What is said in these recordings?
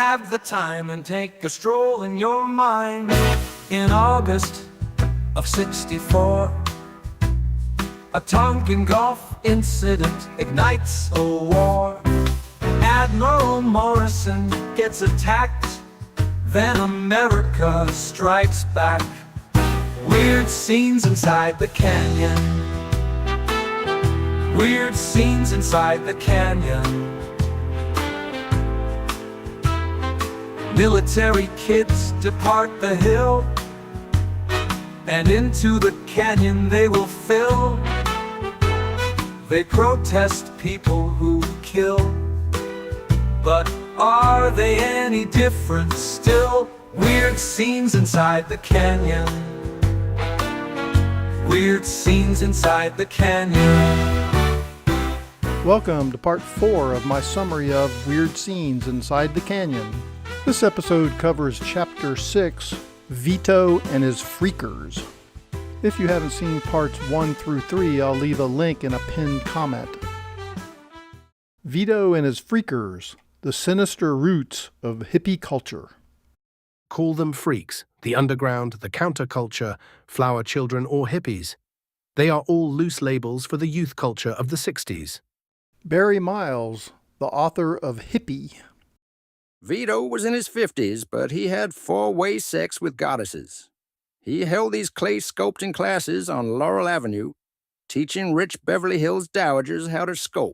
have the time and take a stroll in your mind. In August of '64, a Tonkin Gulf incident ignites a war. Admiral Morrison gets attacked, then America strikes back. Weird scenes inside the canyon. Weird scenes inside the canyon. Military kids depart the hill, and into the canyon they will fill. They protest people who kill, but are they any different still? Weird scenes inside the canyon. Weird scenes inside the canyon. Welcome to part 4 of my summary of Weird Scenes Inside the Canyon. This episode covers Chapter 6, Vito and His Freakers. If you haven't seen parts 1 through 3, I'll leave a link in a pinned comment. Vito and His Freakers, the sinister roots of hippie culture. Call them freaks, the underground, the counterculture, flower children, or hippies. They are all loose labels for the youth culture of the 60s. Barry Miles, the author of Hippie. Vito was in his 50s, but he had four-way sex with goddesses. He held these clay sculpting classes on Laurel Avenue, teaching rich Beverly Hills dowagers how to sculpt.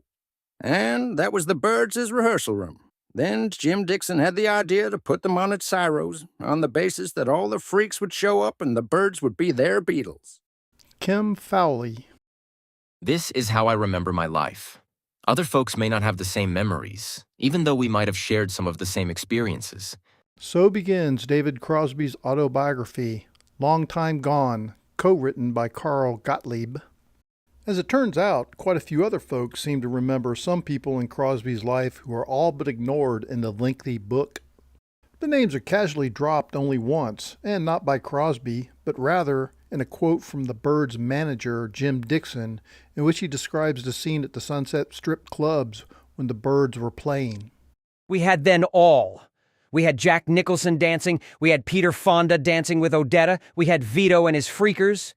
And that was the Byrds' rehearsal room. Then Jim Dixon had the idea to put them on at Cyro's on the basis that all the freaks would show up and the Byrds would be their Beatles. Kim Fowley. This is how I remember my life. Other folks may not have the same memories, even though we might have shared some of the same experiences. So begins David Crosby's autobiography, Long Time Gone, co-written by Carl Gottlieb. As it turns out, quite a few other folks seem to remember some people in Crosby's life who are all but ignored in the lengthy book. The names are casually dropped only once, and not by Crosby, but rather in a quote from the Byrds' manager, Jim Dixon, in which he describes the scene at the Sunset Strip clubs when the Byrds were playing. We had then all. We had Jack Nicholson dancing, we had Peter Fonda dancing with Odetta, we had Vito and his freakers.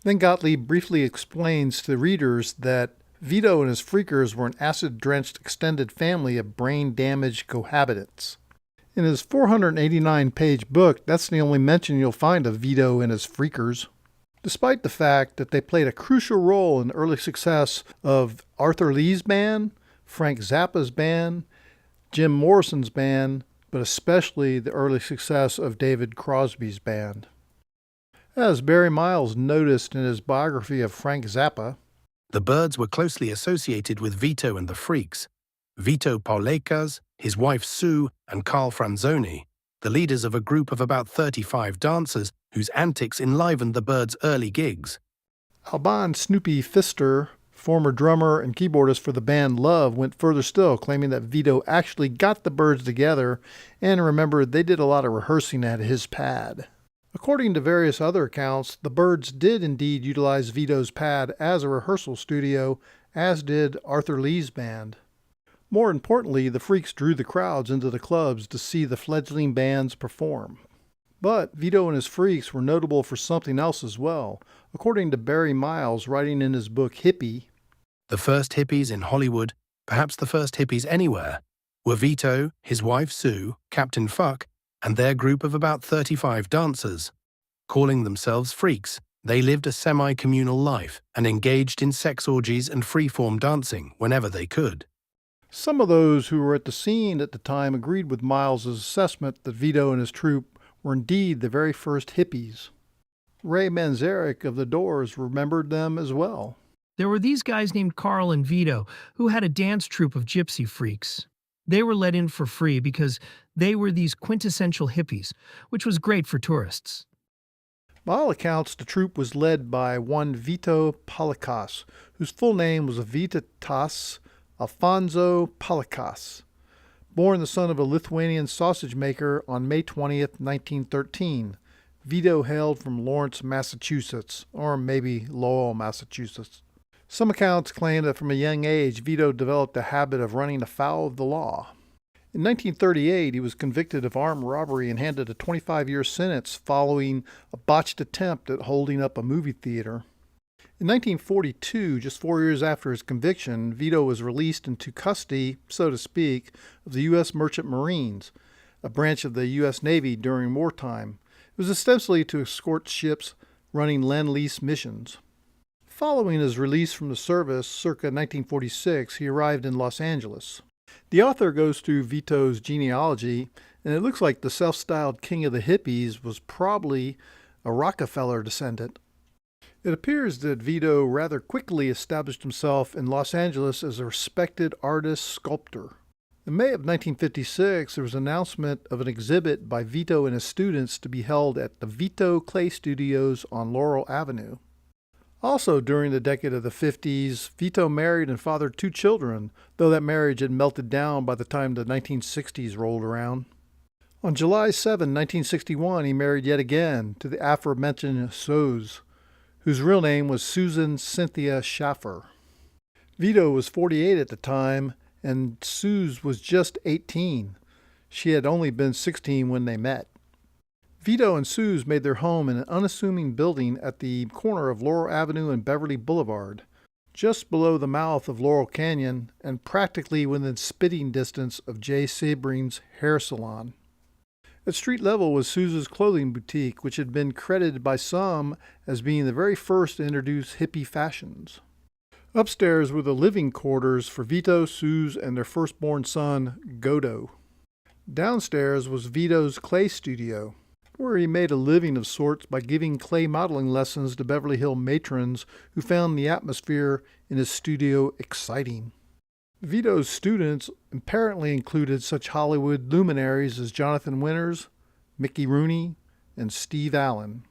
Then Gottlieb briefly explains to readers that Vito and his freakers were an acid-drenched extended family of brain-damaged cohabitants. In his 489-page book, that's the only mention you'll find of Vito and his freakers, despite the fact that they played a crucial role in the early success of Arthur Lee's band, Frank Zappa's band, Jim Morrison's band, but especially the early success of David Crosby's band. As Barry Miles noticed in his biography of Frank Zappa, the Byrds were closely associated with Vito and the Freaks. Vito Paulecas, his wife Sue, and Carl Franzoni, the leaders of a group of about 35 dancers whose antics enlivened the Byrds' early gigs. Alban Snoopy Pfister, former drummer and keyboardist for the band Love, went further still, claiming that Vito actually got the Byrds together and remembered they did a lot of rehearsing at his pad. According to various other accounts, the Byrds did indeed utilize Vito's pad as a rehearsal studio, as did Arthur Lee's band. More importantly, the Freaks drew the crowds into the clubs to see the fledgling bands perform. But Vito and his Freaks were notable for something else as well. According to Barry Miles, writing in his book Hippie, the first hippies in Hollywood, perhaps the first hippies anywhere, were Vito, his wife Sue, Captain Fuck, and their group of about 35 dancers. Calling themselves freaks, they lived a semi-communal life and engaged in sex orgies and free-form dancing whenever they could. Some of those who were at the scene at the time agreed with Miles' assessment that Vito and his troupe were indeed the very first hippies. Ray Manzarek of The Doors remembered them as well. There were these guys named Carl and Vito who had a dance troupe of gypsy freaks. They were let in for free because they were these quintessential hippies, which was great for tourists. By all accounts, the troupe was led by one Vito Paulecas, whose full name was Vytautas Alfonso Paulecas, born the son of a Lithuanian sausage maker on May 20th, 1913. Vito hailed from Lawrence, Massachusetts, or maybe Lowell, Massachusetts. Some accounts claim that from a young age, Vito developed a habit of running afoul of the law. In 1938, he was convicted of armed robbery and handed a 25-year sentence following a botched attempt at holding up a movie theater. In 1942, just 4 years after his conviction, Vito was released into custody, so to speak, of the U.S. Merchant Marines, a branch of the U.S. Navy during wartime. It was ostensibly to escort ships running Lend-Lease missions. Following his release from the service, circa 1946, he arrived in Los Angeles. The author goes through Vito's genealogy, and it looks like the self-styled king of the hippies was probably a Rockefeller descendant. It appears that Vito rather quickly established himself in Los Angeles as a respected artist-sculptor. In May of 1956, there was an announcement of an exhibit by Vito and his students to be held at the Vito Clay Studios on Laurel Avenue. Also during the decade of the 50s, Vito married and fathered 2 children, though that marriage had melted down by the time the 1960s rolled around. On July 7, 1961, he married yet again to the aforementioned Suze, whose real name was Susan Cynthia Schaffer. Vito was 48 at the time, and Suze was just 18. She had only been 16 when they met. Vito and Suze made their home in an unassuming building at the corner of Laurel Avenue and Beverly Boulevard, just below the mouth of Laurel Canyon and practically within spitting distance of Jay Sebring's hair salon. At street level was Suze's clothing boutique, which had been credited by some as being the very first to introduce hippie fashions. Upstairs were the living quarters for Vito, Suze, and their firstborn son, Godo. Downstairs was Vito's clay studio, where he made a living of sorts by giving clay modeling lessons to Beverly Hill matrons who found the atmosphere in his studio exciting. Vito's students apparently included such Hollywood luminaries as Jonathan Winters, Mickey Rooney, and Steve Allen.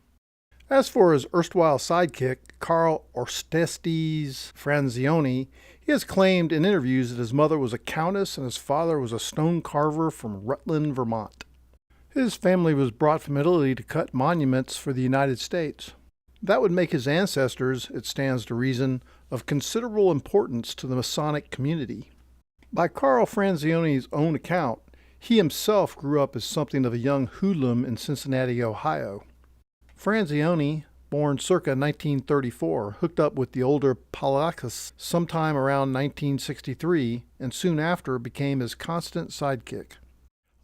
As for his erstwhile sidekick, Carl Orestes Franzioni, he has claimed in interviews that his mother was a countess and his father was a stone carver from Rutland, Vermont. His family was brought from Italy to cut monuments for the United States. That would make his ancestors, it stands to reason, of considerable importance to the Masonic community. By Carl Franzioni's own account, he himself grew up as something of a young hoodlum in Cincinnati, Ohio. Franzioni, born circa 1934, hooked up with the older Palakis sometime around 1963, and soon after became his constant sidekick.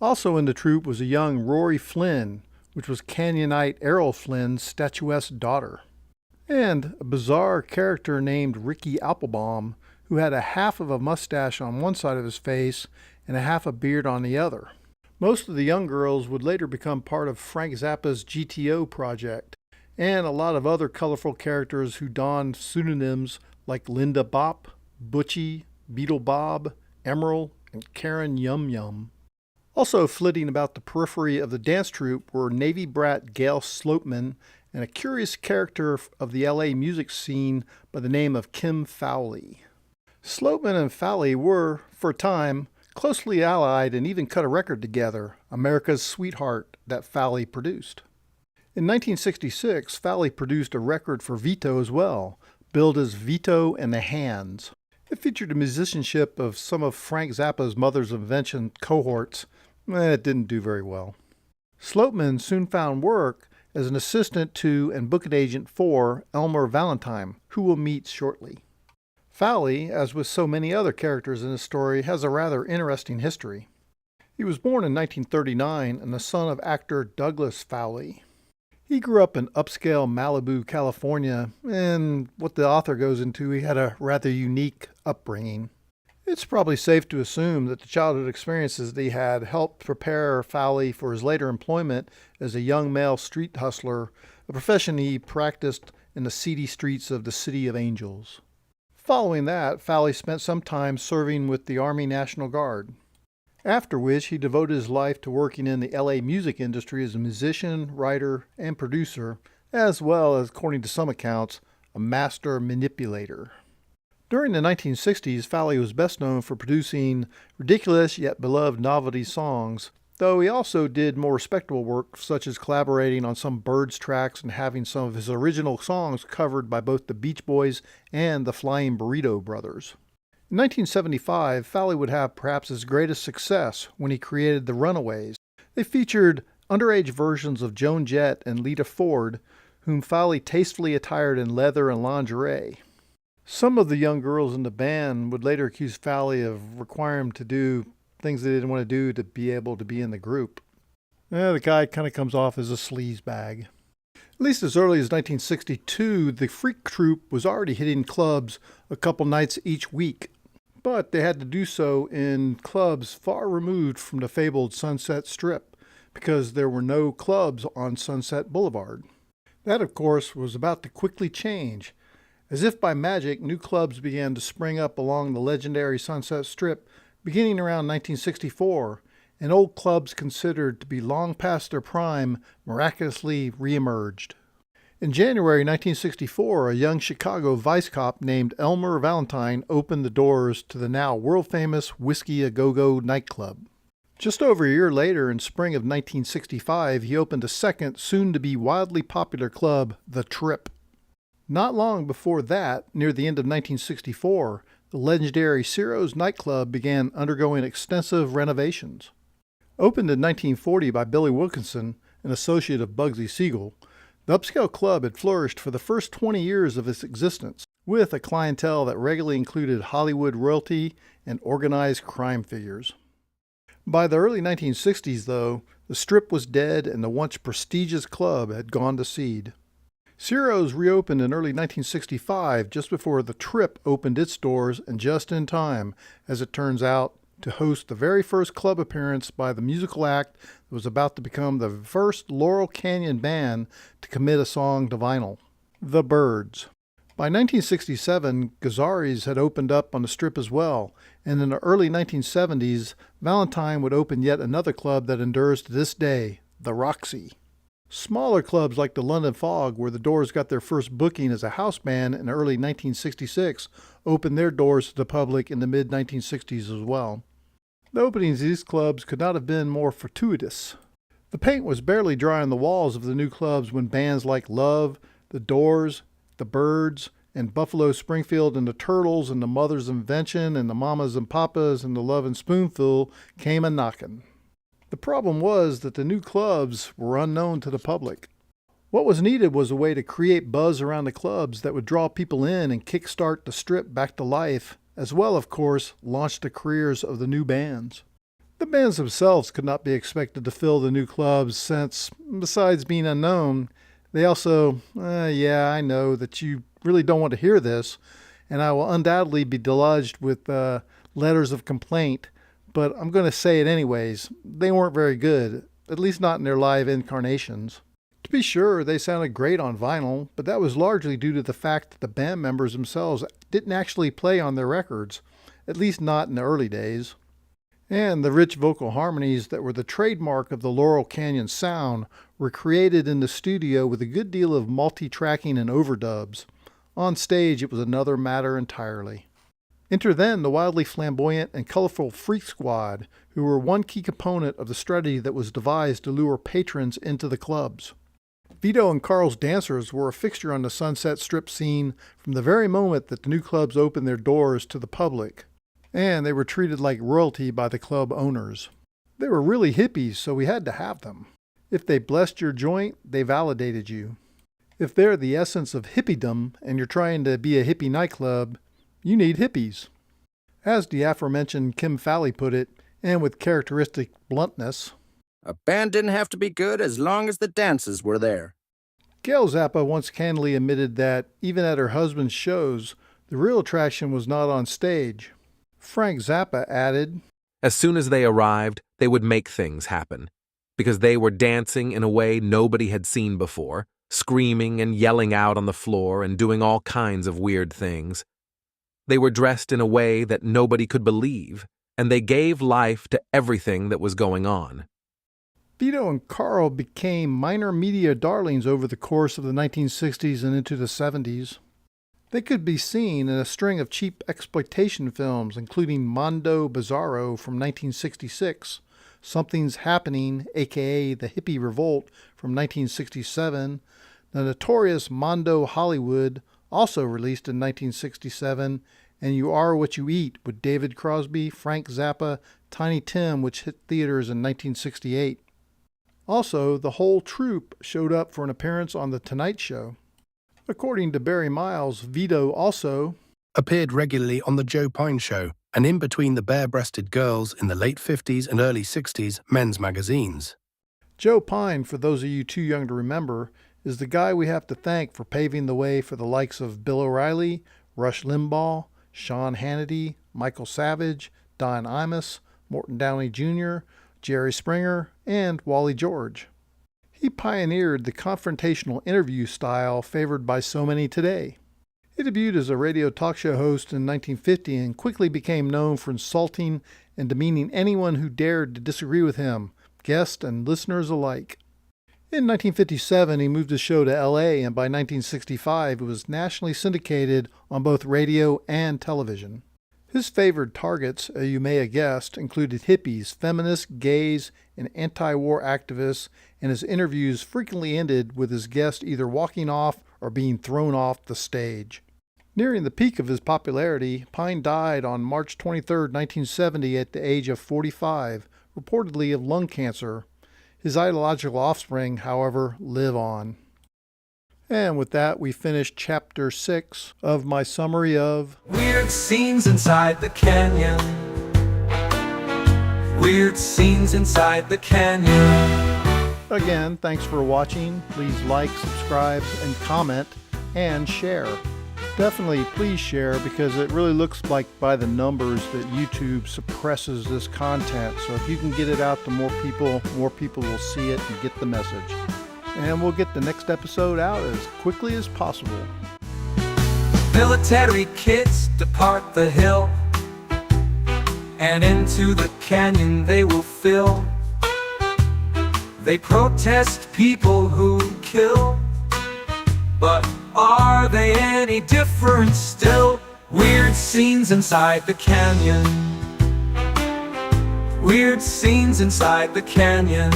Also in the troupe was a young Rory Flynn, which was Canyonite Errol Flynn's statuesque daughter, and a bizarre character named Ricky Applebaum, who had a half of a mustache on one side of his face and a half a beard on the other. Most of the young girls would later become part of Frank Zappa's GTO project, and a lot of other colorful characters who donned pseudonyms like Linda Bop, Butchie, Beetle Bob, Emerald, and Karen Yum Yum. Also flitting about the periphery of the dance troupe were Navy brat Gail Slopeman and a curious character of the LA music scene by the name of Kim Fowley. Slopeman and Fowley were, for a time, closely allied and even cut a record together, America's Sweetheart, that Fowley produced. In 1966, Fowley produced a record for Vito as well, billed as Vito and the Hands. It featured the musicianship of some of Frank Zappa's Mother's Invention cohorts. It didn't do very well. Slopeman soon found work as an assistant to and booking agent for Elmer Valentine, who we'll meet shortly. Fowley, as with so many other characters in this story, has a rather interesting history. He was born in 1939 and the son of actor Douglas Fowley. He grew up in upscale Malibu, California, and what the author goes into, he had a rather unique upbringing. It's probably safe to assume that the childhood experiences that he had helped prepare Fowley for his later employment as a young male street hustler, a profession he practiced in the seedy streets of the City of Angels. Following that, Fowley spent some time serving with the Army National Guard, after which he devoted his life to working in the LA music industry as a musician, writer, and producer, as well as, according to some accounts, a master manipulator. During the 1960s, Fowley was best known for producing ridiculous yet beloved novelty songs, though he also did more respectable work such as collaborating on some Byrds tracks and having some of his original songs covered by both the Beach Boys and the Flying Burrito Brothers. In 1975, Fowley would have perhaps his greatest success when he created the Runaways. They featured underage versions of Joan Jett and Lita Ford, whom Fowley tastefully attired in leather and lingerie. Some of the young girls in the band would later accuse Fowley of requiring him to do things they didn't want to do to be able to be in the group. The guy kind of comes off as a sleazebag. At least as early as 1962, the Freak Troupe was already hitting clubs a couple nights each week, but they had to do so in clubs far removed from the fabled Sunset Strip because there were no clubs on Sunset Boulevard. That, of course, was about to quickly change. As if by magic, new clubs began to spring up along the legendary Sunset Strip beginning around 1964, and old clubs considered to be long past their prime miraculously reemerged. In January 1964, a young Chicago vice cop named Elmer Valentine opened the doors to the now world-famous Whiskey A Go-Go nightclub. Just over a year later, in spring of 1965, he opened a second, soon-to-be wildly popular club, The Trip. Not long before that, near the end of 1964, the legendary Ciro's nightclub began undergoing extensive renovations. Opened in 1940 by Billy Wilkinson, an associate of Bugsy Siegel, the upscale club had flourished for the first 20 years of its existence, with a clientele that regularly included Hollywood royalty and organized crime figures. By the early 1960s, though, the Strip was dead and the once prestigious club had gone to seed. Ciro's reopened in early 1965, just before the Trip opened its doors, and just in time, as it turns out, to host the very first club appearance by the musical act that was about to become the first Laurel Canyon band to commit a song to vinyl, the Byrds. By 1967, Gazzarri's had opened up on the Strip as well, and in the early 1970s, Valentine would open yet another club that endures to this day, the Roxy. Smaller clubs like the London Fog, where the Doors got their first booking as a house band in early 1966, opened their doors to the public in the mid-1960s as well. The openings of these clubs could not have been more fortuitous. The paint was barely dry on the walls of the new clubs when bands like Love, the Doors, the Byrds, and Buffalo Springfield and the Turtles and the Mother's Invention and the Mamas and Papas and the Love and Spoonful came a-knockin'. The problem was that the new clubs were unknown to the public. What was needed was a way to create buzz around the clubs that would draw people in and kickstart the Strip back to life, as well, of course, launch the careers of the new bands. The bands themselves could not be expected to fill the new clubs since, besides being unknown, they also, I know that you really don't want to hear this, and I will undoubtedly be deluged with letters of complaint, but I'm going to say it anyways. They weren't very good, at least not in their live incarnations. To be sure, they sounded great on vinyl, but that was largely due to the fact that the band members themselves didn't actually play on their records, at least not in the early days. And the rich vocal harmonies that were the trademark of the Laurel Canyon sound were created in the studio with a good deal of multi-tracking and overdubs. On stage, it was another matter entirely. Enter then the wildly flamboyant and colorful Freak Squad, who were one key component of the strategy that was devised to lure patrons into the clubs. Vito and Carl's dancers were a fixture on the Sunset Strip scene from the very moment that the new clubs opened their doors to the public, and they were treated like royalty by the club owners. They were really hippies, so we had to have them. If they blessed your joint, they validated you. If they're the essence of hippiedom and you're trying to be a hippie nightclub, you need hippies. As the aforementioned Kim Fowley put it, and with characteristic bluntness, a band didn't have to be good as long as the dances were there. Gail Zappa once candidly admitted that, even at her husband's shows, the real attraction was not on stage. Frank Zappa added, "As soon as they arrived, they would make things happen, because they were dancing in a way nobody had seen before, screaming and yelling out on the floor and doing all kinds of weird things. They were dressed in a way that nobody could believe, and they gave life to everything that was going on." Vito and Carl became minor media darlings over the course of the 1960s and into the 70s. They could be seen in a string of cheap exploitation films, including Mondo Bizarro from 1966, Something's Happening, aka The Hippie Revolt from 1967, the notorious Mondo Hollywood, also released in 1967, and You Are What You Eat with David Crosby, Frank Zappa, Tiny Tim, which hit theaters in 1968. Also, the whole troupe showed up for an appearance on The Tonight Show. According to Barry Miles, Vito also appeared regularly on The Joe Pine Show and in between the bare-breasted girls in the late 50s and early 60s men's magazines. Joe Pine, for those of you too young to remember, is the guy we have to thank for paving the way for the likes of Bill O'Reilly, Rush Limbaugh, Sean Hannity, Michael Savage, Don Imus, Morton Downey Jr., Jerry Springer, and Wally George. He pioneered the confrontational interview style favored by so many today. He debuted as a radio talk show host in 1950 and quickly became known for insulting and demeaning anyone who dared to disagree with him, guests and listeners alike. In 1957, he moved his show to LA, and by 1965, it was nationally syndicated on both radio and television. His favored targets, you may have guessed, included hippies, feminists, gays, and anti-war activists, and his interviews frequently ended with his guest either walking off or being thrown off the stage. Nearing the peak of his popularity, Pine died on March 23, 1970 at the age of 45, reportedly of lung cancer. His ideological offspring, however, live on. And with that, we finish Chapter 6 of my summary of Weird Scenes Inside the Canyon. Weird Scenes Inside the Canyon. Again, thanks for watching. Please like, subscribe, and comment, and share. Definitely please share, because it really looks like by the numbers that YouTube suppresses this content. So if you can get it out to more people will see it and get the message. And we'll get the next episode out as quickly as possible. Military kids depart the hill, and into the canyon they will fill. They protest people who kill, but are they any different still? Weird scenes inside the canyon. Weird scenes inside the canyon.